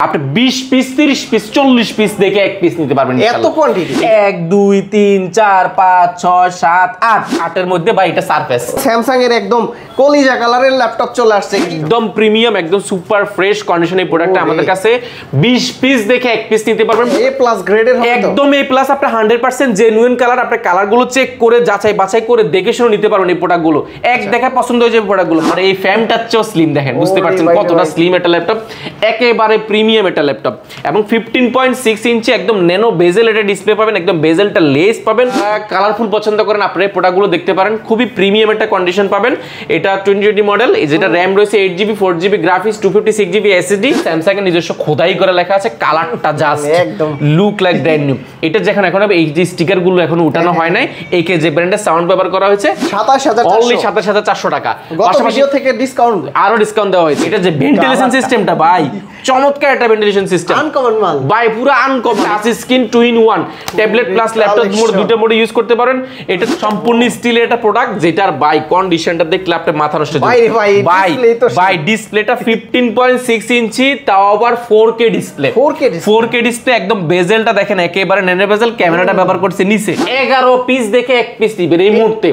আপনি 20 piece 30 piece 40 piece দেখে এক পিস নিতে পারবেন এত কোয়ান্টিটি 1 2 3 4 5 6 7 8 8 এর মধ্যে ভাই এটা সারফেস স্যামসাং এর একদম কলিজা কালারের ল্যাপটপ চলে আসছে একদম প্রিমিয়াম একদম সুপার ফ্রেশ কন্ডিশনে এই প্রোডাক্টটা আমাদের কাছে 20 পিস দেখে এক পিস নিতে পারবেন এ প্লাস গ্রেডের হবে একদম এ প্লাস আপনি 100% জেনুইন কালার আপনি কালারগুলো চেক করে যাচাই বাছাই করে দেখে শুনে নিতে পারবেন এই প্রোডাক্টগুলো এক দেখা পছন্দ হয়ে যাবে প্রোডাক্টগুলো আর এই ফ্যানটা চেয়ে স্লিম দেখেন বুঝতে পারছেন কতটা স্লিম এটা ল্যাপটপ একেবারে প্রিমিয়াম এটা ল্যাপটপ এবং 15.6 ইঞ্চি একদম ন্যানো বেজেল এটা ডিসপ্লে পাবেন একদম বেজেলটা লেস পাবেন কালারফুল পছন্দ করেন আপনি প্রোডাক্টগুলো দেখতে পারেন খুবই প্রিমিয়াম একটা কন্ডিশন পাবেন এটা 2020 মডেল যেটা র‍্যাম রয়েছে 8GB 4GB graphics 256GB SSD Samsung এর নিজস্ব খোদাই করে লেখা আছে কালারটা জাস্ট একদম লুক লাইক ব্র্যান্ড নিউ এটা যেখানে এখন এইচডি স্টিকার গুলো এখন উঠানো হয় নাই একে যে ব্র্যান্ডের সাউন্ড ব্যবহার করা হয়েছে 27400 অনলি 27400 টাকা গত ভিডিও থেকে ডিসকাউন্ট আরো ডিসকাউন্ট দেওয়া হয়েছে এটা যে ভেন্টিলেশন সিস্টেমটা ভাই চমৎকার একটা ভেন্টিলেশন সিস্টেম আনকমন মাল ভাই পুরো uncommon touch screen 2-in-1 tablet plus laptop mode দুটো মোডে ইউজ করতে পারেন এটা সম্পূর্ণ স্টিলের একটা প্রোডাক্ট যেটার বাই কন্ডিশনটা দেখলে আপনার মাথা নষ্ট হয়ে যাবে ভাই ডিসপ্লেটা 15.6 ইঞ্চি তাও আবার 4K ডিসপ্লে 4K ডিসপ্লে একদম বেজেলটা দেখেন একেবারে ন্যানো বেজেল ক্যামেরাটা ব্যবহার করছে নিচে 11 পিস দেখে এক পিস দিবেন এই মুহূর্তে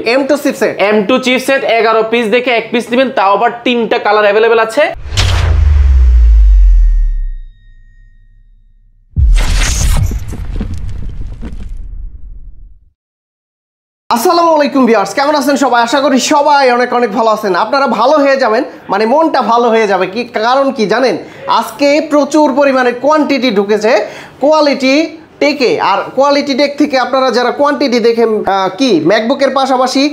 M2 চিপসেট 11 পিস দেখে এক পিস দিবেন তাও আবার 3টা কালার अवेलेबल আছে আসসালামু আলাইকুম ভিউয়ার্স কেমন আছেন সবাই আশা করি সবাই অনেক অনেক ভালো আছেন আপনারা ভালো হয়ে যাবেন মানে মনটা ভালো হয়ে যাবে কি কারণ কি জানেন আজকে প্রচুর পরিমাণে কোয়ান্টিটি ঢুকেছে কোয়ালিটি টেকে আর কোয়ালিটি টেক থেকে আপনারা যারা কোয়ান্টিটি দেখেন কি ম্যাকবুকের পাশাপাশি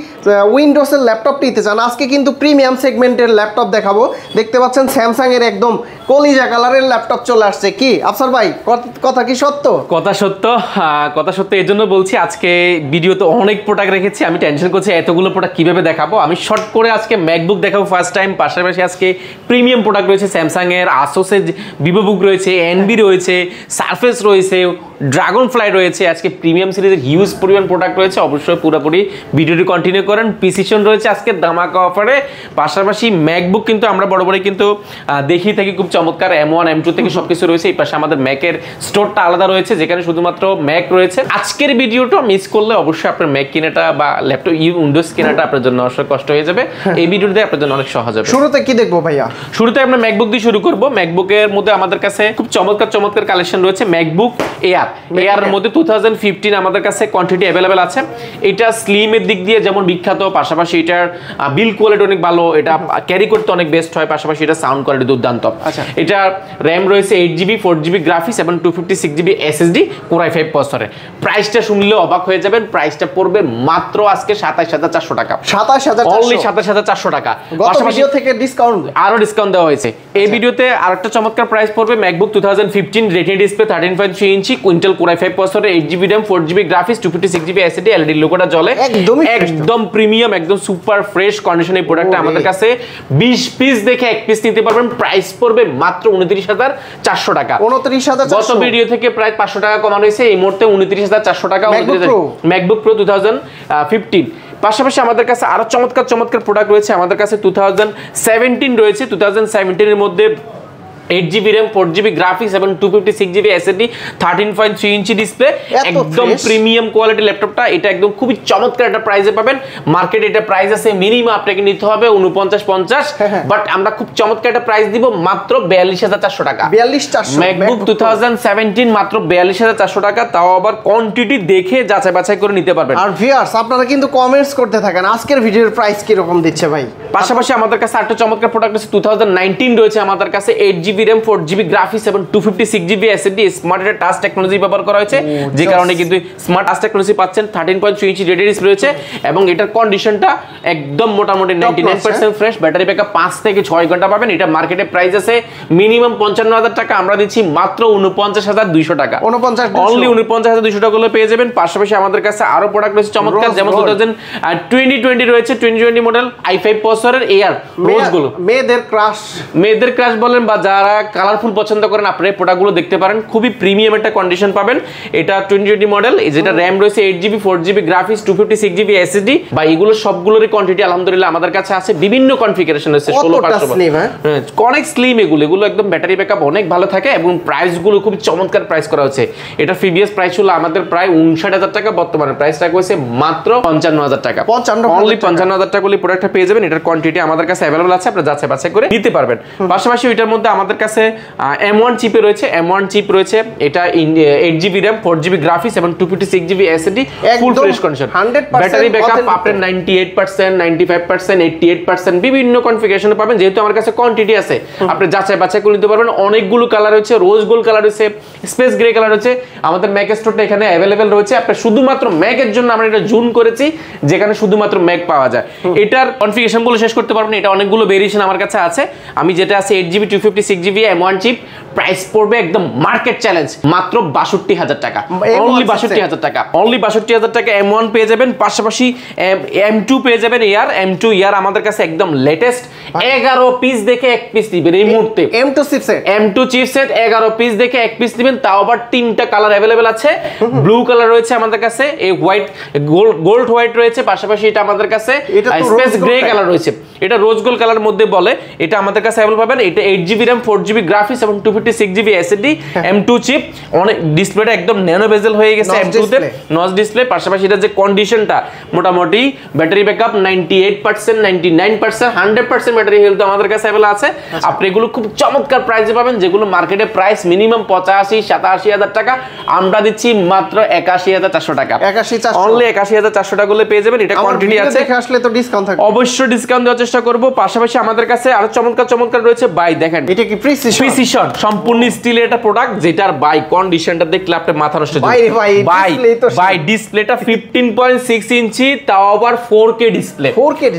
উইন্ডোজের ল্যাপটপ নিতে চান আজকে কিন্তু প্রিমিয়াম সেগমেন্টের ল্যাপটপ দেখাবো দেখতে পাচ্ছেন স্যামসাং এর একদম কলিজা কালারের ল্যাপটপ চলে আসছে কি আফসার ভাই কথা কি সত্য কথা সত্য এই জন্য বলছি আজকে ভিডিওতে অনেক প্রোডাক্ট রেখেছি আমি টেনশন করছি এতগুলো প্রোডাক্ট কিভাবে দেখাবো আমি শর্ট করে আজকে ম্যাকবুক দেখাবো ফার্স্ট টাইম পাশাপাশি আজকে প্রিমিয়াম প্রোডাক্ট রয়েছে স্যামসাং এর আসোসের ভিভোবুক রয়েছে এনবি রয়েছে সারফেস রয়েছে ড্রাগন ফ্লাই রয়েছে আজকে প্রিমিয়াম সিরিজের হিউজ পরিমাণ প্রোডাক্ট রয়েছে অবশ্যই পুরোপুরি ভিডিওটি কন্টিনিউ করেন প্রিসিশন রয়েছে আজকে ধামাকা অফারে পাশাপাশি ম্যাকবুক কিন্তু আমরা বড় কিন্তু দেখি থাকি খুব চমৎকার M1 M2 থেকে সবকিছু রয়েছে এই পাশে আমাদের ম্যাকের স্টোরটা আলাদা রয়েছে যেখানে শুধুমাত্র ম্যাক রয়েছে আজকের ভিডিওটা মিস করলে অবশ্যই আপনার ম্যাক কিনাটা বা ল্যাপটপ উইন্ডোজ কিনাটা আপনার জন্য অবশ্যই কষ্ট হয়ে যাবে এই ভিডিওতে আপনার জন্য অনেক সহজ হবে শুরুতে কি দেখবো ভাইয়া শুরুতে আমরা ম্যাকবুক দিয়ে শুরু করব ম্যাকবুকের মধ্যে আমাদের কাছে খুব চমৎকার কালেকশন রয়েছে ম্যাকবুক এয়ার এর মধ্যে 2015 আমাদের কাছে কোয়ান্টিটি अवेलेबल আছে এটা স্লিমের দিক দিয়ে যেমন বিখ্যাত পাশাপাশি এটার বিল কোয়ালিটি অনেক ভালো এটা ক্যারি করতে অনেক বেস্ট হয় পাশাপাশি এটা সাউন্ড কোয়ালিটি দুর্দান্ত আচ্ছা এটা র‍্যাম রয়েছে 8GB 4GB গ্রাফিক্স এবং 256GB SSD Core i5 প্রসেসরে প্রাইসটা শুনলে অবাক হয়ে যাবেন প্রাইসটা পড়বে মাত্র আজকে 27400 টাকা 27400 অনলি 27400 টাকা পাশাপাশি থেকে ডিসকাউন্ট আরো ডিসকাউন্ট দেওয়া হয়েছে এই ভিডিওতে আরেকটা চমৎকার প্রাইস পড়বে ম্যাকবুক 2015 রেটিনা ডিসপ্লে 13.3 ইঞ্চি Intel Core i5 প্রসেসরে 8GB RAM 4GB graphics 256GB SSD LED লোগোটা জ্বলে একদম প্রিমিয়াম একদম সুপার ফ্রেশ কন্ডিশনে এই প্রোডাক্টটা আমাদের কাছে 20 পিস দেখে এক পিস নিতে পারবেন প্রাইস পড়বে মাত্র 29400 টাকা 29400 গত ভিডিও থেকে প্রায় 500 টাকা কমানো হয়েছে এই মুহূর্তে 29400 টাকা ম্যাকবুক প্রো 2015 পাশাপাশি আমাদের কাছে আরো চমৎকার প্রোডাক্ট রয়েছে আমাদের কাছে 2017 রয়েছে 2017 এর মধ্যে 8GB RAM 4GB গ্রাফিক্স এবং 256GB SSD 13.3 ইঞ্চি ডিসপ্লে একদম প্রিমিয়াম কোয়ালিটি ল্যাপটপটা এটা একদম খুবই চমৎকার একটা প্রাইসে পাবেন মার্কেটে এটা প্রাইস আছে মিনিমাম আপনাকে নিতে হবে 49-50 বাট আমরা খুব চমৎকার একটা প্রাইস দিব মাত্র 42400 টাকা 42400 ম্যাকবুক 2017 মাত্র 42400 টাকা তাও আবার কোয়ান্টিটি দেখে যাচাই বাছাই করে নিতে পারবেন আর ভিউয়ার্স আপনারা কিন্তু কমেন্টস করতে থাকেন আজকের ভিডিওর প্রাইস কি রকম দিচ্ছে ভাই পাশাপাশি আমাদের কাছে একটা চমৎকার প্রোডাক্ট আছে 2019 রয়েছে আমাদের কাছে 8GB RAM 4GB গ্রাফিক্স এবং 256GB SSD smart touch technology ব্যবহার করা হয়েছে যে কারণে কিন্তু স্মার্ট টাচ টেকনোলজি পাচ্ছেন 13.3 ইঞ্চি রেডি ডিসপ্লে রয়েছে এবং এটার কন্ডিশনটা একদম মোটামুটি 99% ফ্রেশ ব্যাটারি ব্যাকআপ 5 থেকে 6 ঘন্টা পাবেন এটা মার্কেটে প্রাইস আছে মিনিমাম 55000 টাকা আমরা দিচ্ছি মাত্র 49200 টাকা অনলি 49200 টাকা গুলো পেয়ে যাবেন পাশাপাশি আমাদের কাছে আরো প্রোডাক্ট রয়েছে চমৎকার যেমন 2020 রয়েছে 2020 মডেল i5 প্রসেসর প্রসেসরের এয়ার রোজগুলো মেয়েদের ক্রাশ বলেন বা যারা কালারফুল পছন্দ করেন আপনি প্রোডাক্টগুলো দেখতে পারেন, খুবই প্রিমিয়াম একটা কন্ডিশন পাবেন। এটা 2020 মডেল, যেটা র‍্যাম রয়েছে 8GB 4GB graphics 256GB SSD বা এগুলো সবগুলোরই কোয়ান্টিটি আলহামদুলিল্লাহ আমাদের কাছে আছে, বিভিন্ন কনফিগারেশন আছে 16500 অনেক স্লিম, এগুলো একদম ব্যাটারি ব্যাকআপ অনেক ভালো থাকে এবং প্রাইসগুলো খুব চমৎকার প্রাইস করা হচ্ছে। এটা প্রিভিয়াস প্রাইস ছিল আমাদের প্রায় 59000 টাকা, বর্তমানে প্রাইসটা হয়েছে মাত্র 55000 টাকা, অনলি 55000 টাকা বলে প্রোডাক্টটা পেয়ে যাবেন। এটার কোয়ান্টিটি আমাদের কাছে अवेलेबल আছে, আপনারা যাচাই বাছাই করে নিতে পারবেন। পাশাপাশি ওইটার মধ্যে আমাদের কাছে M1 চিপে রয়েছে, M1 চিপ রয়েছে, এটা 8GB RAM 4GB গ্রাফিক্স এবং 256GB SSD, full fresh condition, battery backup আপনার 98%, 95%, 88% বিভিন্ন কনফিগারেশনে পাবেন। যেহেতু আমার কাছে কোয়ান্টিটি আছে, আপনি যাচাই বাছাই করে নিতে পারবেন। অনেকগুলো কালার রয়েছে, রোজ গোল্ড কালার রয়েছে, স্পেস গ্রে কালার রয়েছে, আমাদের ম্যাক স্টোরটা এখানে अवेलेबल রয়েছে। আপনি শুধুমাত্র ম্যাকের জন্য আমরা এটা জুন করেছি, যেখানে শুধুমাত্র ম্যাক পাওয়া যায়। এটার কনফিগারেশন বলে শেষ করতে পারবেন, এটা অনেকগুলো ভেরিয়েশন আমার কাছে আছে। আমি যেটা আছে 8GB 256GB M1 chip, price পড়বে একদম মার্কেট চ্যালেঞ্জ মাত্র 62000 টাকা, অনলি 62000 টাকা, অনলি 62000 টাকা M1 পেয়ে যাবেন। পাশাপাশি M2 পেয়ে যাবেন, M2 ইয়ার আমাদের কাছে একদম লেটেস্ট 11 পিস দেখে 1 পিস দিবেন এই মুহূর্তে। M2 চিপসেট 11 পিস দেখে 1 পিস দিবেন, তাও আবার 3টা কালার अवेलेबल আছে। ব্লু কালার রয়েছে আমাদের কাছে, এই হোয়াইট গোল্ড হোয়াইট রয়েছে, পাশাপাশি এটা আমাদের কাছে স্পেস গ্রে কালার রয়েছে, এটা রোজ গোল্ড কালার মধ্যে বলে, এটা আমাদের কাছে अवेलेबल পাবেন। এটা 8GB RAM 4GB গ্রাফিক্স এবং 256GB SSD M2 চিপ, অনেক ডিসপ্লেটা একদম ন্যানো বেজেল হয়ে গেছে M2 তে, নচ ডিসপ্লে। পাশাপাশি এটা যে কন্ডিশনটা মোটামুটি ব্যাটারি ব্যাকআপ 98%, 99%, 100% ব্যাটারি হেলথ আমাদের কাছে अवेलेबल আছে। আপনি এগুলো খুব চমৎকার প্রাইসে পাবেন, যেগুলো মার্কেটে প্রাইস মিনিমাম 85-87000 টাকা, আমরা দিচ্ছি মাত্র 81400 টাকা, অনলি 81400 টাকা গুলো পেয়ে যাবেন। এটা কোয়ান্টিটি আছে, দেখে আসলে তো ডিসকাউন্ট থাকবে, অবশ্যই ডিসকাউন্ট দেওয়ার চেষ্টা করব। পাশাপাশি আমাদের কাছে আরো চমৎকার রয়েছে ভাই, দেখেন এটা কি প্রিসিশন সম্পূর্ণ স্টিলের একটা প্রোডাক্ট, যেটার বাই কন্ডিশনটা দেখলে আপনি মাথা নষ্ট হয়ে যাবে। বাই ডিসপ্লেটা 15.6 ইঞ্চি, তাও আবার 4K ডিসপ্লে,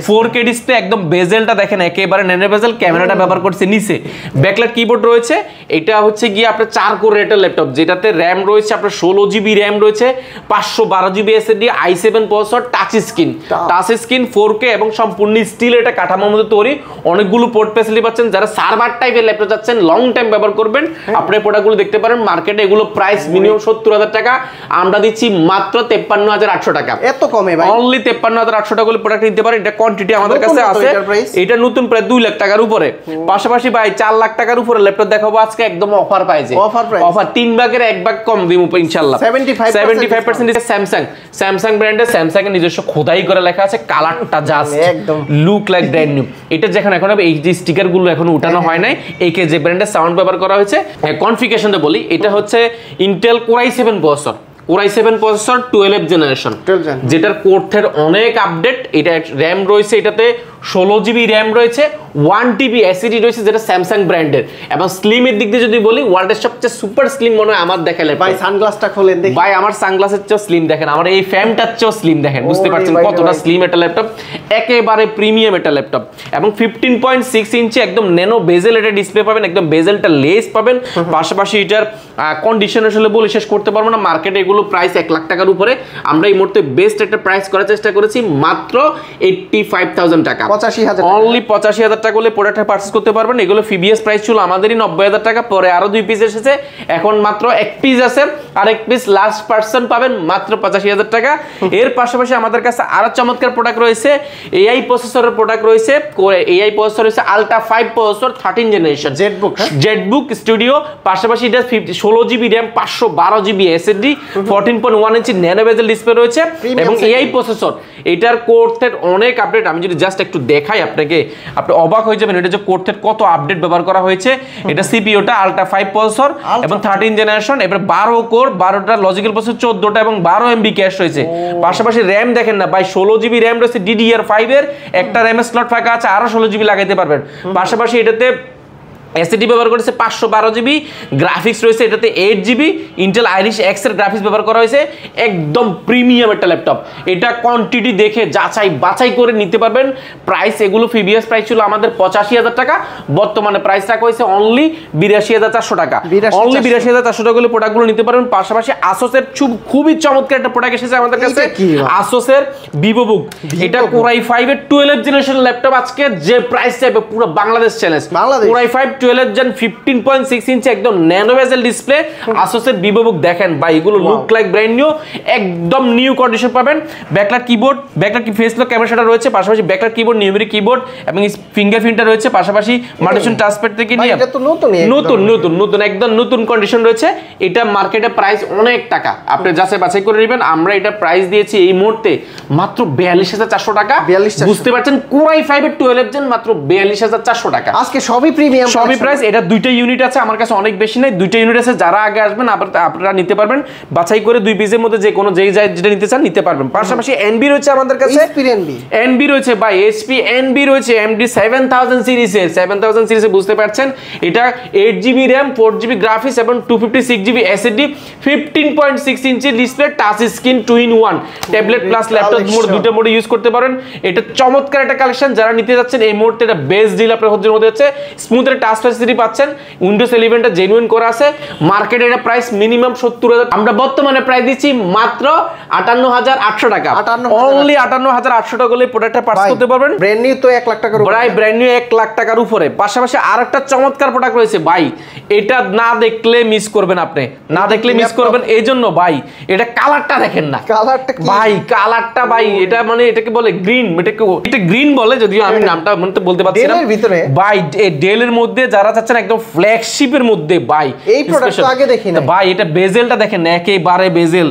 4K ডিসপ্লে, একদম বেজেলটা দেখেন একেবারে ন্যানো বেজেল, ক্যামেরাটা ব্যবহার করছে নিচে, ব্যাকলাইট কিবোর্ড রয়েছে। এটা হচ্ছে গিয়ে আপনার 4 কোরের একটা ল্যাপটপ, যেটাতে র‍্যাম রয়েছে আপনার 16GB র‍্যাম রয়েছে, 512GB SSD, i7 processor, touch screen 4K এবং সম্পূর্ণ স্টিল এটা কাঠামোর মধ্যে তৈরি। অনেকগুলো পোর্ট ফ্যাসিলিটি পাচ্ছেন, যারা সার্ভার টাইপের ল্যাপটপ চাচ্ছেন লং টাইম ব্যবহার করবেন, আপনি প্রোডাক্টগুলো দেখতে পারেন। মার্কেটে এগুলো প্রাইস মিনিমাম 70000 টাকা, আমরা দিচ্ছি মাত্র 53800 টাকা, এত কমে ভাই, অনলি 53800 টাকা করে প্রোডাক্ট নিতে পারেন। এটা কোয়ান্টিটি আমাদের কাছে আছে, এটা নতুন প্রায় 2 লাখ টাকার উপরে। পাশাপাশি ভাই 4 লাখ টাকার উপরে ল্যাপটপ দেখাবো আজকে, একদম অফার প্রাইসে, অফার 3 ভাগের 1 ভাগ কম দিব ইনশাআল্লাহ। 75% স্যামসাং ব্র্যান্ডের, স্যামসাং এর নিজস্ব খোদাই করে লেখা আছে, কালারটা জাস্ট একদম লুক লাইক ব্র্যান্ড নিউ। এটা যেখানে এখন এই যে স্টিকার গুলো এখনো উঠানো হয় নাই, একে যে ব্র্যান্ডের সাউন্ড ব্যবহার করা হয়েছে। কনফিগারেশনটা বলি, এটা হচ্ছে Intel Core i7 processor, Core i7 processor 12th generation, যেটার কোর্থের অনেক আপডেট। এটা র‍্যাম রয়েছে, এটাতে 16GB র‍্যাম রয়েছে, 1TB SSD রয়েছে, যেটা স্যামসাং ব্র্যান্ডের। এবং স্লিমের দিক দিয়ে যদি বলি, ওয়ার্ল্ডের সবচেয়ে সুপার স্লিম মনে হয় আমার দেখালে ভাই, সানগ্লাসটা খোলেন দেখি ভাই, আমার সানগ্লাসের চেয়েও স্লিম দেখেন, আমার এই ফ্যামটার চেয়েও স্লিম দেখেন, বুঝতে পারছেন কতটা স্লিম একটা ল্যাপটপ, একেবারে প্রিমিয়াম একটা ল্যাপটপ। এবং 15.6 ইঞ্চি একদম ন্যানো বেজেল এটা ডিসপ্লে পাবেন, একদম বেজেলটা লেস পাবেন। পাশাপাশি এটার কন্ডিশন আসলে বলে শেষ করতে পারবো না, মার্কেটে এগুলো প্রাইস 1 লাখ টাকার উপরে, আমরা এই মুহূর্তে বেস্ট একটা প্রাইস করার চেষ্টা করেছি মাত্র 85000 টাকা, 85000, অনলি 85000 টাকা বলে প্রোডাক্টটা পারচেজ করতে পারবেন। এগুলো প্রিভিয়াস প্রাইস ছিল আমাদেরই 90000 টাকা, পরে আরো 2 পিস এসেছে, এখন মাত্র 1 পিস আছে, আর 1 পিস লাস্ট পার্সন পাবেন মাত্র 85000 টাকা। এর পাশাপাশি আমাদের কাছে আরো চমৎকার প্রোডাক্ট রয়েছে, AI প্রসেসরের প্রোডাক্ট রয়েছে, AI প্রসেসর রয়েছে ultra 5 processor 13 generation, Jetbook studio. পাশাপাশি এটা 16GB RAM 512GB SSD, 14.1 ইঞ্চি ন্যানো বেজেল ডিসপ্লে রয়েছে এবং AI প্রসেসর। এটার কোর থ্রেড অনেক আপডেট, আমি যদি জাস্ট একটু দেখাই আপনাকে, আপনি অবাক হয়ে যাবেন এটা যে কোর থ্রেড কত আপডেট ব্যবহার করা হয়েছে। এটা সিপিইউটা আলট্রা 5 প্রসেসর এবং 13 জেনারেশন, এবার 12 কোর, 12টা লজিক্যাল প্রসেসর, 14টা এবং 12 MB ক্যাশ রয়েছে। পাশাপাশি RAM দেখেন না ভাই, 16GB RAM রয়েছে DDR5 এর, একটা RAM স্লট ফাঁকা আছে, আরো 16GB লাগাইতে পারবেন। পাশাপাশি এটাতে এসএসডি ব্যবহার করেছে 512 জিবি, গ্রাফিক্স রয়েছে এটাতে 8 জিবি, ইন্টেল আইরিশ এক্স এর গ্রাফিক্স ব্যবহার করা হয়েছে। একদম প্রিমিয়াম একটা ল্যাপটপ, এটা কোয়ান্টিটি দেখে যাচাই বাছাই করে নিতে পারবেন। প্রাইস এগুলো প্রিভিয়াস প্রাইস ছিল আমাদের 85,000 টাকা, বর্তমানে প্রাইস রাখা হয়েছে অনলি 82,400 টাকা। অনলি 82,400 টাকা হলে প্রোডাক্টগুলো নিতে পারবেন। পাশাপাশি আসোসের খুবই চমৎকার একটা প্রোডাক্ট এসেছে আমাদের কাছে, আসোসের ভিভোবুক। এটা Core i5 এর 12th জেনারেশন ল্যাপটপ, আজকে যে প্রাইস চাইবে পুরো Bangladesh challenge. Core i5 12th gen 15.6 inch একদম ন্যানো বেজেল ডিসপ্লে, আসোসের ভিভোবুক। দেখেন ভাই এগুলো লুক লাইক ব্র্যান্ড নিউ, একদম নিউ কন্ডিশন পাবেন। Backlight keyboard, backlight face lock ক্যামেরাটা রয়েছে, পাশাপাশি ব্যাকলাইট কিবোর্ড, নিউমেরিক কিবোর্ড এবং ফিঙ্গারপ্রিন্টটা রয়েছে, পাশাপাশি মাল্টিফাংশন টাচপ্যাড থেকে নিয়ে এটা তো নতুন একদম নতুন কন্ডিশন রয়েছে। এটা মার্কেটে প্রাইস অনেক টাকা, আপনি যাচাই বাছাই করে নেবেন। আমরা এটা প্রাইস দিয়েছি এই মুহূর্তে মাত্র 42,400 টাকা। বুঝতে পারছেন Core i5 এর 12th জেন মাত্র 42,400 টাকা। আজকে সবই প্রিমিয়াম, সবই প্রাইস। এটা দুইটা ইউনিট আছে আমার কাছে, অনেক বেশি নাই, দুইটা ইউনিট আছে। যারা আগে আসবেন আপনারা নিতে পারবেন, বাছাই করে দুই পিসের মধ্যে যে কোনো যেটা নিতে চান নিতে পারবেন। পাশাপাশি এনবি রয়েছে আমাদের কাছে, এনবি রয়েছে ভাই, এইচপি এনবি রয়েছে, এমডি 7000 সিরিজের 7000 সিরিজে। বুঝতে পারছেন এটা 8 জিবি র্যাম, 4 জিবি গ্রাফিক্স এবং 256 GB SSD, 15.6 inch display, touch screen, 2-in-1 tablet plus laptop mode, দুটো মোডে ইউজ করতে পারেন। এটা চমৎকার একটা কালেকশন, যারা নিতে যাচ্ছেন এই মুহূর্তে এটা বেস্ট ডিল আপনার হজ্জের মধ্যে হচ্ছে। স্মুথের টাচ ফ্যাসিলিটি পাচ্ছেন, উইন্ডোজ 11টা জেনুইন করা আছে। মার্কেটে এটা প্রাইস মিনিমাম 70,000, আমরা বর্তমানে প্রাইস দিচ্ছি মাত্র 58,800 টাকা। অনলি 58,800 টাকা হলে প্রোডাক্টটা পারচেজ করতে পারবেন। ব্র্যান্ড নিউ তো 1 লাখ টাকার উপরে, প্রায় ব্র্যান্ড নিউ 1 লাখ টাকার উপরে। পাশাপাশি আরেকটা চমৎকার প্রোডাক্ট রয়েছে ভাই, এটা না দেখলে মিস করবেন, আপনি না দেখলে মিস করবেন। এই জন্য ভাই এটা কালারটা দেখেন না, কালারটা কি ভাই, কালারটা ভাই, এটা মানে এটাকে বলে গ্রিন, এটা গ্রিন বলে, যদিও আমি নামটা বলতে পারছি না। ভাই ডেলের মধ্যে যারা চাচ্ছেন একদম ফ্ল্যাগশিপের মধ্যে ভাই, এই প্রোডাক্টটা আগে দেখি না ভাই। এটা বেজেলটা দেখেন, একেবারে বেজেল।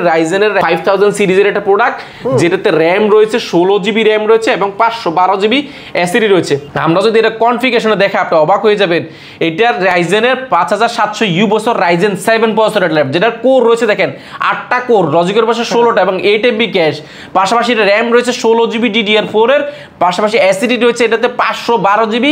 রাইজেনের 5000 সিরিজের একটা প্রোডাক্ট, যেটাতে র‍্যাম রয়েছে 16 জিবি র‍্যাম রয়েছে এবং 512 জিবি এসএসডি রয়েছে। আমরা যদি এটা কনফিগারেশনে দেখা আপনি অবাক হয়ে যাবেন। এটা রাইজেনের 5700U বছর রাইজেন 7 প্রসেসরের ল্যাপটপ, যেটার কোর রয়েছে দেখেন 8টা কোর, লজিকের পাশে 16টা এবং 8 MB ক্যাশ। পাশাপাশি এটা র‍্যাম রয়েছে 16 জিবি DDR4 এর, পাশাপাশি এসএসডি রয়েছে এটাতে 512 জিবি,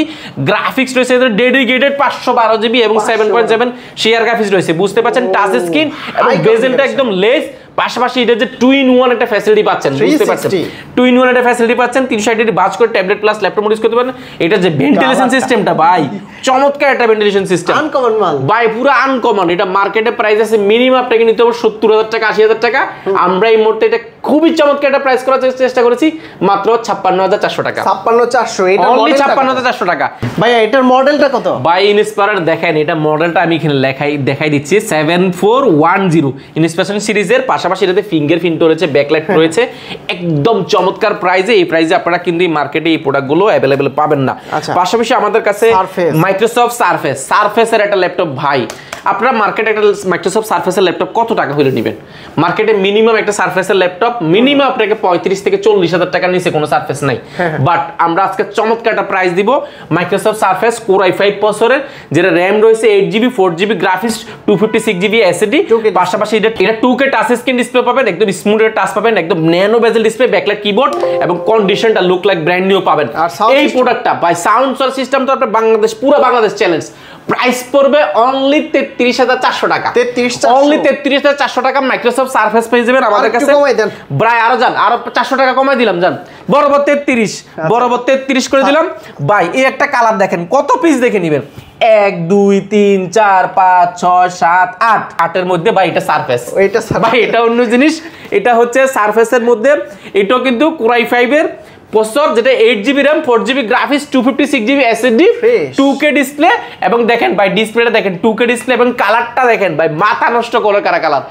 গ্রাফিক্স রয়েছে এটাতে ডেডিকেটেড 512 জিবি এবং 7.7 শেয়ার গ্রাফিক্স রয়েছে। বুঝতে পারছেন টাচ স্ক্রিন এবং বেজেলটা একদম লেস। পাশাপাশি এটা যে 2-in-1 একটা ফ্যাসিলিটি পাচ্ছেন, বুঝতে পারছেন 2-in-1 একটা ফ্যাসিলিটি পাচ্ছেন। 360 ডিগ্রি বাজ করে ট্যাবলেট প্লাস ল্যাপটপ ইউজ করতে পারেন। এটা যে ভেন্টিলেশন সিস্টেমটা ভাই, চমৎকার একটা ভেন্টিলেশন সিস্টেম, আনকমন মাল ভাই, পুরো আনকমন। এটা মার্কেটে প্রাইস আছে মিনিমাম আপনাকে নিতে হবে 70,000 টাকা, 80,000 টাকা। আমরা এই মুহূর্তে এটা খুবই চমৎকার একটা প্রাইস করার চেষ্টা করেছি মাত্র 56,400 টাকা। 56,400, এটা অনলি 56,400 টাকা। ভাইয়া এটার মডেলটা কত? ভাই ইনস্পায়ার দেখেন, এটা মডেলটা আমি এখানে দেখাই দিচ্ছি, 7410 ইনস্পায়ার সিরিজের। পাশাপাশি এটাতে ফিঙ্গারপ্রিন্ট রয়েছে, ব্যাকলাইট রয়েছে, একদম চমৎকার প্রাইসে। এই প্রাইসে আপনারা কিন্তু মার্কেটে এই প্রোডাক্টগুলো অ্যাভেলেবেল পাবেন না। পাশাপাশি আমাদের কাছে মাইক্রোসফট সারফেসের একটা ল্যাপটপ ভাই, আপনারা মার্কেটে একটা মাইক্রোসফট সারফেসের ল্যাপটপ কত টাকা হলে নেবেন? মার্কেটে মিনিমাম একটা সারফেসের ল্যাপটপ মিনিমাম আপনাকে 35 থেকে 40,000 টাকার নিচে কোনো সারফেস নাই। বাট আমরা আজকে চমৎকার একটা প্রাইস দিব মাইক্রোসফট সারফেস Core i5 প্রসেসরের, যেটা র‍্যাম রয়েছে 8 GB, 4 GB graphics, 256 GB SSD. পাশাপাশি এটা 2K টাচ স্ক্রিন ডিসপ্লে পাবেন, একদম স্মুথ টাচ পাবেন, একদম nano bezel display, backlight keyboard এবং কন্ডিশনটা লুক লাইক ব্র্যান্ড নিউ পাবেন। এই প্রোডাক্টটা বাই সাউন্ড সিস্টেম তো আপনার বাংলাদেশ, পুরো বাংলাদেশ চ্যালেঞ্জ। প্রাইস পড়বে অনলি 33,400 টাকা, অনলি 33,400 টাকা। মাইক্রোসফট সারফেস পেয়ে যাবেন আমাদের কাছে। ভাই আরো যান, আরো 400 টাকা কমাই দিলাম, যান বরাবর 33, বরাবর 33 করে দিলাম। ভাই এই একটা কালার দেখেন, কত পিস দেখে নেবেন, 1 2 3 4 5 6 7 8, 8 মধ্যে ভাই এটা সারফেস, ভাই এটা অন্য জিনিস। এটা হচ্ছে সারফেসের মধ্যে, এটাও কিন্তু Core i5 এর প্রসেসর, যেটা 8 GB RAM, 4 GB graphics, 256 GB SSD, 2K display. এবং দেখেন ভাই ডিসপ্লেটা দেখেন, 2K ডিসপ্লে এবং কালারটা দেখেন ভাই, মাথা নষ্ট করে কালার।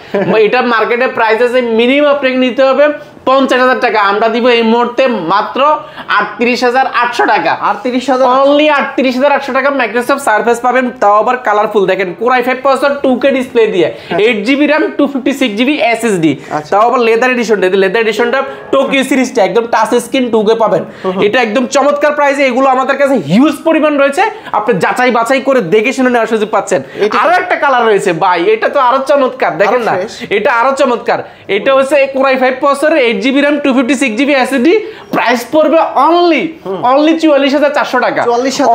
এটা মার্কেটে প্রাইস আছে মিনিমাম আপনাকে নিতে হবে 50,000 টাকা। আমরা দিব এই মুহূর্তে মাত্র 38,800 টাকা। 38,000, অনলি 38,800 টাকা মাইক্রোসফট সারফেস পাবেন, তাও আবার কালারফুল। দেখেন Core i5 processor 2K display দিয়ে, 8 জিবি র‍্যাম, 256 জিবি এসএসডি, তাও আবার লেদার এডিশনটা। লেদার এডিশনটা টোকিও সিরিজটা একদম টাচ স্ক্রিন, 2K মধ্যে পাবেন। এটা একদম চমৎকার প্রাইসে, এগুলো আমাদের কাছে হিউজ পরিমাণ রয়েছে, আপনি যাচাই বাছাই করে দেখে শুনে নেওয়ার সুযোগ পাচ্ছেন। আরো একটা কালার রয়েছে ভাই, এটা তো আরো চমৎকার, দেখেন না এটা আরো চমৎকার। এটা হচ্ছে Core i5 processor, 8GB RAM 256GB SSD, price পড়বে অনলি 44,400 টাকা,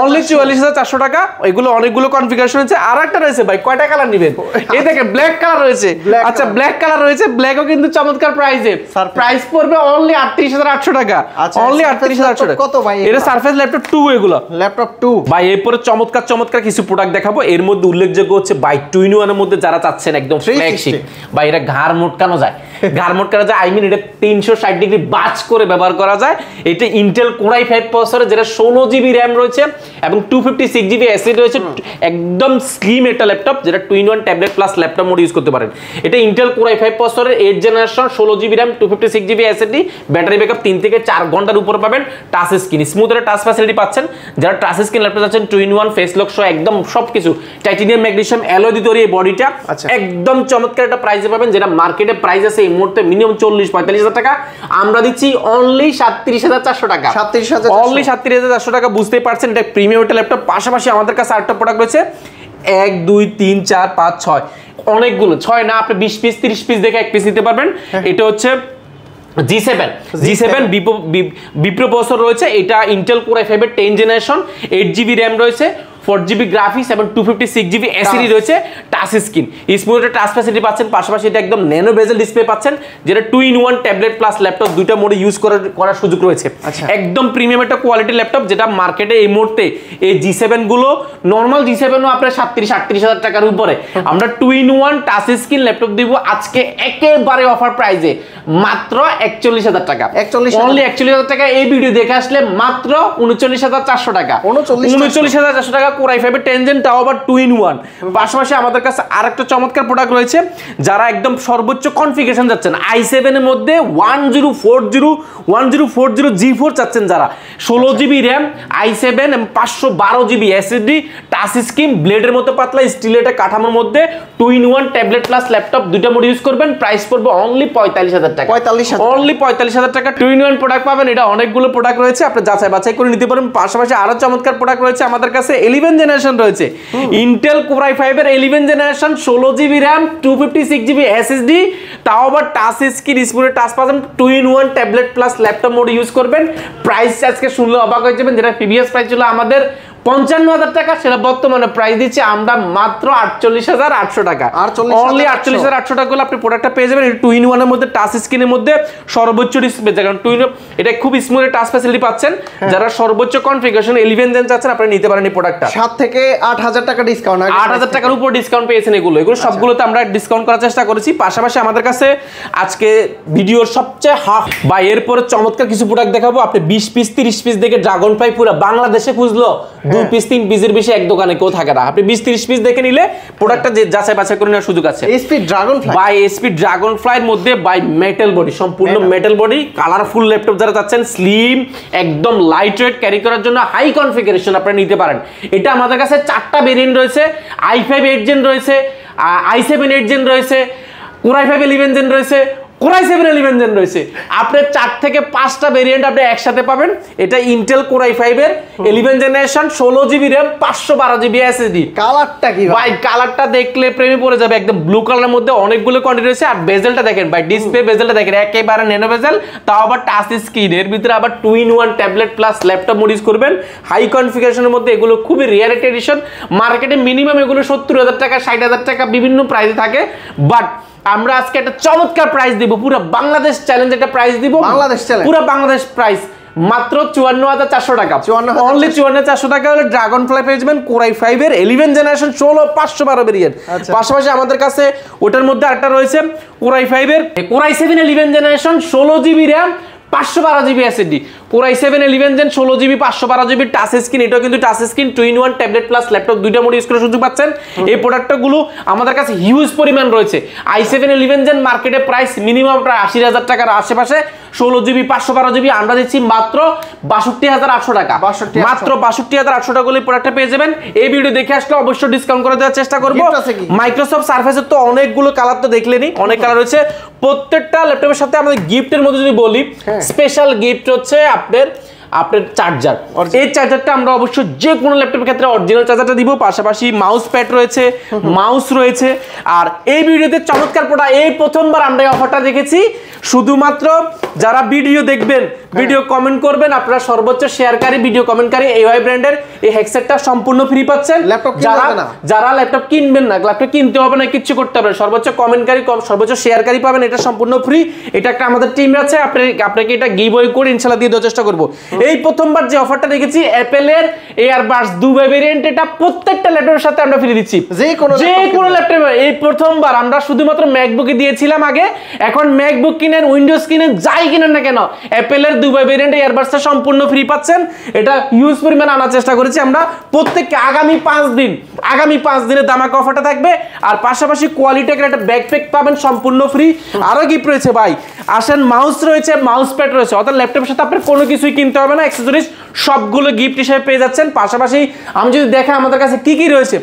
অনলি 44,400 টাকা। এগুলো অনেকগুলো কনফিগারেশন আছে। আর একটা রয়েছে ভাই, কয়টা কালার নেবেন? এই দেখেন ব্ল্যাক কালার রয়েছে, আচ্ছা ব্ল্যাক কালার রয়েছে, ব্ল্যাকও কিন্তু চমৎকার প্রাইসে, প্রাইস পড়বে অনলি 38,800 টাকা, অনলি 38,800 টাকা। কত ভাই এটা সারফেস ল্যাপটপ 2, এগুলো ল্যাপটপ 2 ভাই। এরপরে চমৎকার চমৎকার কিছু প্রোডাক্ট দেখাবো। এর মধ্যে উল্লেখযোগ্য হচ্ছে ভাই 2-in-1 এর মধ্যে যারা চাচ্ছেন একদম ফ্ল্যাগশিপ ভাই, এটা ঘাড় মোটকানো যায়, ঘাড় মোটকানো যায়, আই মিন এটা 360 ডিগ্রি বাজ করে ব্যবহার করা যায়। এটা ইন্টেল Core i5 প্রসেসরে, যেটা 16GB RAM রয়েছে এবং 256GB SSD রয়েছে, একদম স্লিম একটা ল্যাপটপ, যেটা 2-in-1 tablet plus laptop mode use করতে পারেন। এটা ইন্টেল Core i5 প্রসেসরের 8th generation, 16GB RAM 256GB SSD, battery backup 3 থেকে 4 ঘন্টার উপরে পাবেন। টাচ স্ক্রিন, স্মুথ একটা টাচ ফ্যাসিলিটি পাচ্ছেন। যারা টাচ স্ক্রিন ল্যাপটপ আছেন, 2-in-1 ফেস লক সহ একদম সবকিছু টাইটানিয়াম ম্যাগনেসিয়াম অ্যালয় দিয়ে তৈরি এই বডিটা, একদম চমৎকার একটা প্রাইসে পাবেন, যেটা মার্কেটে প্রাইস আছে এই মুহূর্তে মিনিমাম 40-45,000 টাকা, আমরা দিচ্ছি অনলি 37,400 টাকা, অনলি 37,400 টাকা। বুঝতেই পারছেন এটা প্রিমিয়াম একটা ল্যাপটপ। পাশাপাশি আমাদের কাছে আরেকটা প্রোডাক্ট রয়েছে, 1 2 3 4 5 6 অনেকগুলো, 6 না, আপনি 20 পিস 30 পিস দেখে এক পিস নিতে পারবেন। এটা হচ্ছে G7 বিপ্রো প্রসেসর রয়েছে। এটা ইন্টেল Core i5 এর 10th জেনারেশন, 8GB RAM রয়েছে, 4GB গ্রাফিক্স এবং 256GB SSD রয়েছে, touch screen, smooth touch facility পাচ্ছেন। পাশাপাশি এটা একদম ন্যানো বেজেল ডিসপ্লে পাচ্ছেন, যেটা 2-in-1 ট্যাবলেট প্লাস ল্যাপটপ দুইটা মোডে ইউজ করার সুযোগ রয়েছে। একদম প্রিমিয়াম একটা কোয়ালিটির ল্যাপটপ, যেটা মার্কেটে এই মুহূর্তে এই G7 গুলো, নরমাল G7ও আপনার 37-38,000 টাকার উপরে, আমরা 2-in-1 টাচ স্ক্রিন ল্যাপটপ দিব আজকে একেবারে অফার প্রাইসে মাত্র 41,000 টাকা, অনলি 41,000 টাকা। এই ভিডিও দেখে আসলে মাত্র 39,400 টাকা, 39,400 টাকা Core i5 এর 10th জেন, তাও আবার 2-in-1। পাশাপাশি আমাদের কাছে আরেকটা চমৎকার প্রোডাক্ট রয়েছে, যারা একদম সর্বোচ্চ কনফিগারেশন যাচ্ছেন, i7 এর মধ্যে 1040 G4 চাচ্ছেন যারা, 16GB RAM, i7 512GB SSD, touch screen, ব্লেডের মতো পাতলা স্টিলের একটা কাঠামোর মধ্যে 2-in-1 ট্যাবলেট প্লাস ল্যাপটপ দুইটা মোড ইউজ করবেন, প্রাইস পড়বে অনলি 45,000 টাকা, অনলি 45,000 টাকা 2-in-1 প্রোডাক্ট পাবেন। এটা অনেকগুলো প্রোডাক্ট রয়েছে, আপনি যাচাই বাছাই করে নিতে পারেন। পাশাপাশি আরো চমৎকার প্রোডাক্ট রয়েছে আমাদের কাছে, 11th জেনারেশন রয়েছে, ইন্টেল Core i5 এর 11th generation, 16GB RAM 256GB SSD, তাও আবার টাচ স্ক্রিন, স্মুথ টাচ পাচ্ছেন, 2-in-1 tablet plus laptop mode use করবেন। প্রাইস আজকে শুনলে অবাক হয়ে যাবেন, যেটা প্রিভিয়াস প্রাইস ছিল আমাদের 55,000 টাকা, সেটা বর্তমানে প্রাইস দিচ্ছি আমরা মাত্র 48,800 টাকা, অনলি 48,800 টাকা হলে আপনি প্রোডাক্টটা পেয়ে যাবেন। 2-in-1 এর মধ্যে টাচ স্ক্রিনের মধ্যে সর্বোচ্চ ডিসপ্লে, কারণ 2-in-1 এটা খুব স্মুথ টাচ ফ্যাসিলিটি পাচ্ছেন। যারা সর্বোচ্চ কনফিগারেশন 11 জেন চাচ্ছেন, আপনি নিতে পারেন এই প্রোডাক্টটা। 7 থেকে 8,000 টাকা ডিসকাউন্ট, 8,000 টাকার উপর ডিসকাউন্ট পেয়েছেন। এগুলো সবগুলোতে আমরা ডিসকাউন্ট করার চেষ্টা করেছি। পাশাপাশি আমাদের কাছে আজকে ভিডিওর সবচেয়ে বা এরপরে চমৎকার কিছু প্রোডাক্ট দেখাবো। আপনি 20 পিস 30 পিস দেখে ড্রাগন ফ্লাই পুরো বাংলাদেশে খুঁজলো 2 পিস 3 পিসের বেশি এক দোকানে কেউ থাকে না। আপনি 20-30 পিস দেখে নিলে প্রোডাক্টটা যে যাচাই বাছাই করে নেওয়ার সুযোগ আছে। SP Dragonfly, by SP ড্রাগন ফ্লাইয়ের মধ্যে বাই মেটাল বডি, সম্পূর্ণ মেটাল বডি, কালারফুল ল্যাপটপ যারা চাচ্ছেন, স্লিম একদম লাইট ওয়েট, ক্যারি করার জন্য হাই কনফিগারেশন আপনারা নিতে পারেন। এটা আমাদের কাছে 4টা ভেরিয়েন্ট রয়েছে, i5 8 জেন রয়েছে, i7 8 জেন রয়েছে, Core i5 11 জেন রয়েছে, Core i7 11 জেন রয়েছে। আপনি 4 থেকে 5টা ভেরিয়েন্ট আপনি একসাথে পাবেন। এটা ইন্টেল Core i5 এর 11 generation, 16GB RAM 512GB SSD। কালারটা কি ভাই, কালারটা দেখলে প্রেমে পড়ে যাবে, একদম ব্লু কালারের মধ্যে অনেকগুলো কোয়ান্টিটি রয়েছে। আর বেজেলটা দেখেন ভাই, ডিসপ্লে বেজেলটা দেখেন, একেবারে ন্যানো বেজেল, তাও আবার টাচ স্ক্রিন, এর ভিতরে আবার 2-in-1 tablet plus laptop mode use করবেন। হাই কনফিগারেশনের মধ্যে এগুলো খুবই রিয়ারিটি এডিশন। মার্কেটে মিনিমাম এগুলো 70,000 টাকা 60,000 টাকা বিভিন্ন প্রাইসে থাকে, বাট আমরা আজকে একটা চমৎকার প্রাইস দিব, পুরো বাংলাদেশ চ্যালেঞ্জ একটা প্রাইস দিব, বাংলাদেশ চ্যালেঞ্জ, পুরো বাংলাদেশ প্রাইস মাত্র 54,400 টাকা, অনলি 54,400 টাকা হলে ড্রাগন ফ্লাই পেয়ে যাবেন Core i5 এর 11 জেনারেশন 16/512 ভেরিয়েন্ট। পাশাপাশি আমাদের কাছে ওটার মধ্যে আরেকটা রয়েছে Core i5 এর Core i7 11 generation, 16GB RAM 512GB SSD, Core i7 11 gen, 16GB 512GB touch screen. এটাও কিন্তু touch screen, 2-in-1 tablet plus laptop দুইটা মোড ইউজ করার সুযোগ পাচ্ছেন। এই প্রোডাক্টগুলো আমাদের কাছে হিউজ পরিমাণ রয়েছে। i7 11 জেন মার্কেটে প্রাইস মিনিমাম প্রায় 80,000 টাকার আশেপাশে, 16GB 512GB আমরা দিচ্ছি মাত্র 62,800 টাকা। মাত্র 62,800 টাকা হলে প্রোডাক্টটা পেয়ে যাবেন। এই ভিডিও দেখে আসলে অবশ্যই ডিসকাউন্ট করে দেওয়ার চেষ্টা করব। মাইক্রোসফট সারফেসের তো অনেকগুলো কালার তো দেখলেনি, অনেক কালার রয়েছে। প্রত্যেকটা ল্যাপটপের সাথে আমাদের গিফটের মধ্যে যদি বলি, স্পেশাল গিফট হচ্ছে আপনার চার্জার। এই চার্জারটা আমরা অবশ্যই যে কোনো ল্যাপটপের ক্ষেত্রে অরিজিনাল চার্জারটা দিব, পাশাপাশি মাউস প্যাড রয়েছে, মাউস রয়েছে। আর এই ভিডিওতে চমৎকার প্রোডাক্ট, এই প্রথমবার আমরা এই অফারটা রেখেছি শুধুমাত্র যারা ভিডিও দেখবেন, ভিডিও কমেন্ট করবেন, আপনারা সর্বোচ্চ শেয়ারকারী, ভিডিও কমেন্টকারী AOI ব্র্যান্ডের এই হেডসেটটা সম্পূর্ণ ফ্রি পাচ্ছেন। যারা ল্যাপটপ কিনবেন না, ল্যাপটপ কিনতে হবে না, কিচ্ছু করতে হবে না, সর্বোচ্চ কমেন্টকারী, সর্বোচ্চ শেয়ারকারী পাবেন, এটা সম্পূর্ণ ফ্রি। এটা একটা আমাদের টিম আছে, আপনাকে এটা গিভঅ্যাওয়ে করে ইনশাআল্লাহ দিয়ে দেওয়ার চেষ্টা করব। এই প্রথমবার যে অফারটা রেখেছি অ্যাপেলের এয়ারবাডস দুবাই ভেরিয়েন্ট, এটা প্রত্যেকটা ল্যাপটপের সাথে আমরা ফ্রি দিচ্ছি, যে কোনো ল্যাপটপ। এই প্রথমবার আমরা শুধুমাত্র ম্যাকবুকে দিয়েছিলাম আগে, এখন ম্যাকবুক কিনেন, উইন্ডোজ কিনেন, যাই কিনেন না কেন অ্যাপেলের দুবাই ভেরিয়েন্ট এয়ারবাডসটা সম্পূর্ণ ফ্রি পাচ্ছেন। এটা হিউজ পরিমাণ আনার চেষ্টা করেছি আমরা প্রত্যেককে। আগামী 5 দিনের দামাকা অফারটা থাকবে। আর পাশাপাশি কোয়ালিটির একটা ব্যাকপ্যাক পাবেন সম্পূর্ণ ফ্রি। আরো গিফট রয়েছে ভাই, আসেন, মাউস রয়েছে, মাউস প্যাড রয়েছে, অর্থাৎ ল্যাপটপের সাথে আপনার কোনো কিছুই কিনতে হবে না, অ্যাক্সেসরিজ সবগুলো গিফট হিসেবে পেয়ে যাচ্ছেন। পাশাপাশি আমি যদি দেখা আমাদের কাছে কি কি রয়েছে,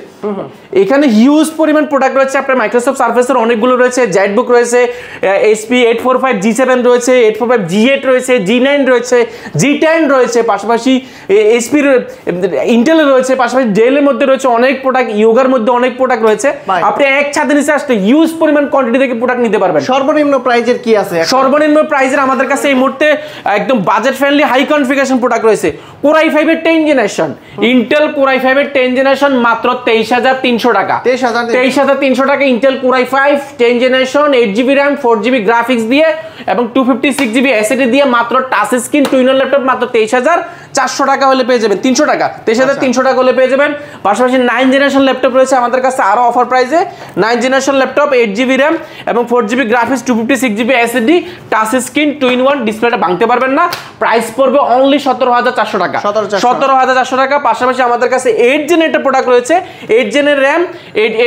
এখানে হিউজ পরিমাণ প্রোডাক্ট রয়েছে। আপনার মাইক্রোসফট সারফেসের অনেকগুলো রয়েছে, জেটবুক রয়েছে, HP 845 G7 রয়েছে, 845 G8 রয়েছে, G9 রয়েছে, G10 রয়েছে, পাশাপাশি HP ইন্টেলের রয়েছে, পাশাপাশি ডেলের মধ্যে রয়েছে অনেক প্রোডাক্ট, ইয়োগার মধ্যে অনেক প্রোডাক্ট রয়েছে। আপনি এক ছাদের নিচে আসতে হিউজ পরিমাণ কোয়ান্টিটি থেকে প্রোডাক্ট নিতে পারবেন। সর্বনিম্ন প্রাইজের কি আছে? সর্বনিম্ন প্রাইজের আমাদের কাছে এই মুহূর্তে একদম budget friendly high configuration product রয়েছে। Core i5 এর 10 জেনারেশন, ইন্টেল Core i5 এর 10 জেনারেশন মাত্র 23,300 টাকা। 23,300 টাকা Intel Core i5 10 generation, 8GB RAM, 4GB graphics দিয়ে এবং 256GB SSD দিয়ে মাত্র টাচ স্ক্রিন টুইনার ল্যাপটপ মাত্র 23,400 টাকা হলে পেয়ে যাবেন। 300 টাকা, 23,300 টাকা হলে পেয়ে যাবেন। পাশাপাশি 9 জেনারেশন ল্যাপটপ রয়েছে আমাদের কাছে আরো অফার প্রাইসে। 9 জেনারেশন ল্যাপটপ, 8GB RAM এবং 4GB graphics, 256GB SSD, touch screen, twin one, ডিসপ্লেটা ভাঙতে পারবেন না। প্রাইস পড়বে অনলি 17,400 টাকা। 17,400 টাকা। পাশাপাশি আমাদের কাছে 8 জেনের একটা প্রোডাক্ট রয়েছে, 8 জেনের RAM,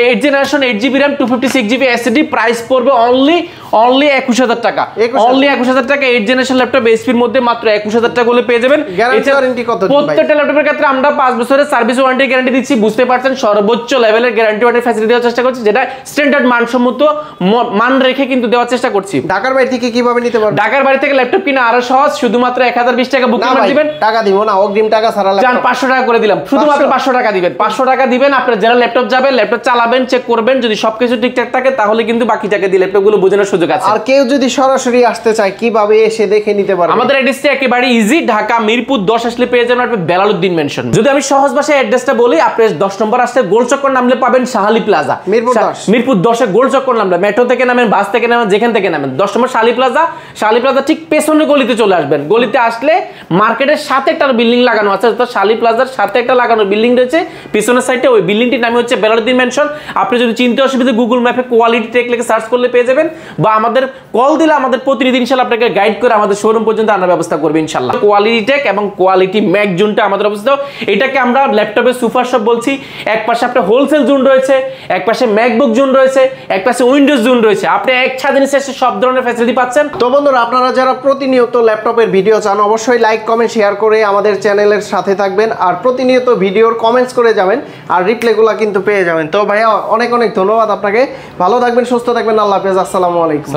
8 generation, 8GB RAM, 256GB SSD, price পড়বে অনলি 21,000 টাকা। অনলি 21,000 টাকা 8 জেনারেশন ল্যাপটপ এসপির মধ্যে মাত্র 21,000 টাকা হলে পেয়ে যাবেন। গ্যারান্টি কত? প্রত্যেকটা ল্যাপটপের ক্ষেত্রে আমরা 5 বছরের সার্ভিস ওয়ারেন্টি গ্যারান্টি দিচ্ছি। বুঝতে পারছেন, সর্বোচ্চ লেভেলের গ্যারান্টি ওয়ারেন্টি ফ্যাসিলিটি দেওয়ার চেষ্টা করছি, যেটা স্ট্যান্ডার্ড মানসম্মত মান রেখে কিন্তু দেওয়ার চেষ্টা করছি। ঢাকার বাইরে থেকে কিভাবে নিতে পারবেন? ঢাকার বাইরে থেকে ল্যাপটপ কিনা আরো সহজ, শুধুমাত্র 1020 টাকা বুকিং করে দিবেন। টাকা দিব না, অগ্রিম টাকা ছাড়া জান 500 টাকা করে দিলাম, শুধুমাত্র 500 টাকা দিবেন। 500 টাকা দিবেন, আপনার যারা ল্যাপটপ যাবেন, ল্যাপটপ চালাবেন, চেক করবেন, যদি সবকিছু ঠিকঠাক থাকে তাহলে কিন্তু বাকি টাকা দিয়ে ল্যাপটপগুলো বোঝানোর সুযোগ আছে। আর কেউ যদি সরাসরি আসতে চায় কিভাবে এসে দেখে নিতে পারবে? আমাদের অ্যাড্রেসটা একেবারে ইজি, ঢাকা মিরপুর 10 আসলে পেয়ে যাবেন আপনি বেলালউদ্দিন মেনশন। যদি আমি সহজ ভাষায় অ্যাড্রেসটা বলি, আপনি 10 নম্বর আসতে গোলচক্কর নামলে পাবেন শাহালি প্লাজা। মিরপুর 10 এ গোলচক্কর নামলে, মেট্রো থেকে নামেন, বাস থেকে নামেন, যেখান থেকে নামেন, 10 নম্বর শাহালি প্লাজা। শাহালি প্লাজা ঠিক পেছনের গলিতে চলে আসবেন। গলিতে আসলে মার্কেটের সাথে একটা বিল্ডিং লাগানো আছে, তো শাহালি প্লাজার সাথে একটা লাগানো বিল্ডিং রয়েছে পিছনের সাইডে, ওই বিল্ডিংটির নাম হচ্ছে বেলালউদ্দিন মেনশন। আপনি যদি চিনতে অসুবিধা গুগল ম্যাপে কোয়ালিটি টেক লিখে সার্চ করলে পেয়ে যাবেন, বা আমাদের কল দিলে আমাদের প্রতিনিধি ইনশাআল্লাহ আপনাকে গাইড করে আমাদের শোরুম পর্যন্ত আনার ব্যবস্থা করবে ইনশাআল্লাহ। কোয়ালিটি টেক এবং কোয়ালিটি ম্যাক জোনটা আমাদের অবস্থিত, এটাকে আমরা ল্যাপটপের সুপার শপ বলছি। এক পাশে আপনার হোলসেল জোন রয়েছে, এক পাশে ম্যাকবুক জোন রয়েছে, এক পাশে উইন্ডোজ জোন রয়েছে। আপনি এক ছাদের নিচে এসে সব ধরনের ফ্যাসিলিটি পাচ্ছেন। তো বন্ধুরা, আপনারা যারা প্রতিনিয়ত ল্যাপটপের ভিডিও চান, অবশ্যই লাইক, কমেন্ট, শেয়ার করে আমাদের চ্যানেলের সাথে থাকবেন। আর প্রতিনিয়ত ভিডিওর কমেন্টস করে যাবেন, আর রিপ্লাইগুলো কিন্তু পেয়ে যাবেন। তো ভাইয়া অনেক অনেক ধন্যবাদ আপনাকে। ভালো থাকবেন, সুস্থ থাকবেন। আল্লাহ হাফেজ। আসসালামু আলাইকুম।